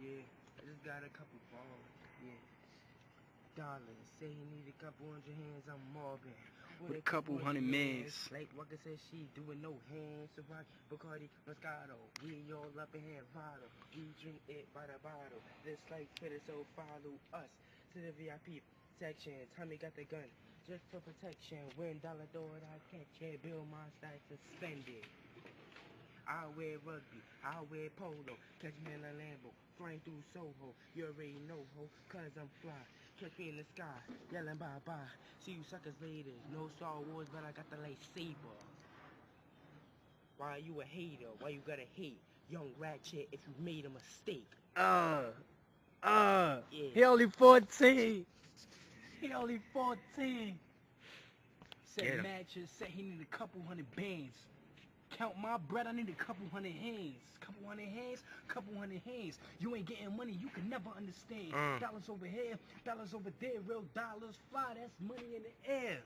Yeah, I just got a couple balls. Yeah. Dollaz, say he need a couple hundred hands, I'm mobbing. With a couple hundred mans. Like Walker said, she doing no hands. So rock Bacardi Moscato. We all up in here, bottle. We drink it by the bottle. This like Twitter, so follow us to the VIP section. Tommy got the gun just for protection. When dollar door, I catch it. Bill my style suspended. I wear rugby, I wear polo. Catch me in a Lambo, flying through Soho. You already know, ho, cause I'm fly. Catch me in the sky, yelling bye-bye. See you suckers later. No Star Wars, but I got the lightsaber. Why you a hater? Why you gotta hate? Young Ratchet, if you made a mistake. Yeah. He only 14. He only 14. Said Matches said he need a couple hundred bands. Count my bread, I need a couple hundred hands. Couple hundred hands, couple hundred hands. You ain't getting money, you can never understand. Dollars over here, dollars over there, real dollars fly, that's money in the air.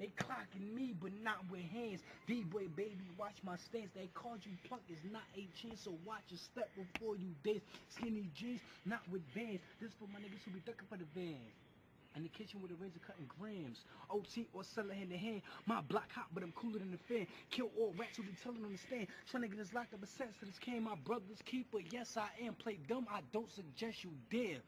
They clocking me, but not with hands. D-boy, baby, watch my stance. They called you punk, it's not a chance, so watch your step before you dance. Skinny jeans, not with vans. This for my niggas who be ducking for the vans. In the kitchen with a razor cutting grams. OT or seller hand to hand. My block hot, but I'm cooler than the fan. Kill all rats who be telling on the stand. Trying to get us locked up a sense to this cane. My brother's keeper, yes I am. Play dumb, I don't suggest you dare.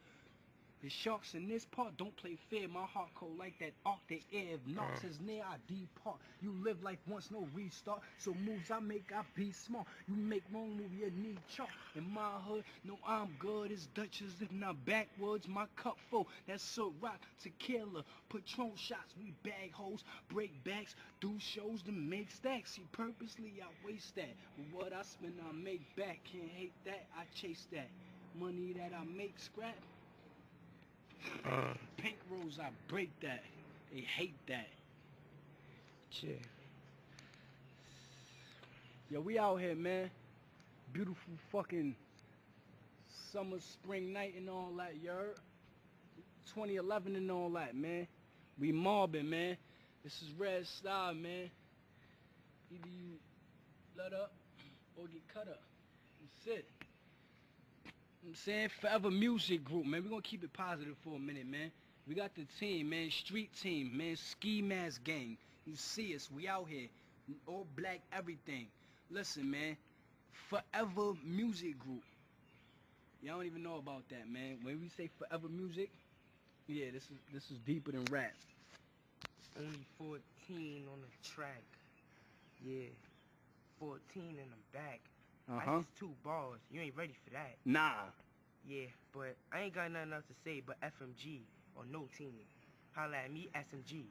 The sharks in this part don't play fair. My heart cold like that Arctic air. If Knox is near, I depart. You live life once, no restart. So moves I make, I be smart. You make wrong move, you need chalk. In my hood, no I'm good. It's Dutchess, if not backwards. My cup full, that's so rock tequila. Patron shots, we bag hoes, break backs, do shows to make stacks. See, purposely I waste that. But what I spend, I make back. Can't hate that, I chase that. Money that I make scrap. Pink rose, I break that. They hate that. Shit. Yo, we out here, man. Beautiful fucking summer, spring night and all that, you heard? 2011 and all that, man. We mobbing, man. This is Freestlye, man. Either you let up or get cut up. That's it. I'm saying Forever Music Group, man. We're gonna keep it positive for a minute, man. We got the team, man. Street team, man. Ski Mask Gang. You see us, we out here. All black, everything. Listen, man. Forever Music Group. Y'all don't even know about that, man. When we say Forever Music, yeah, this is deeper than rap. Only 14 on the track. Yeah. 14 in the back. I just 2 bars. You ain't ready for that. Nah. Yeah, but I ain't got nothing else to say but FMG or no team. Holla at me, SMG.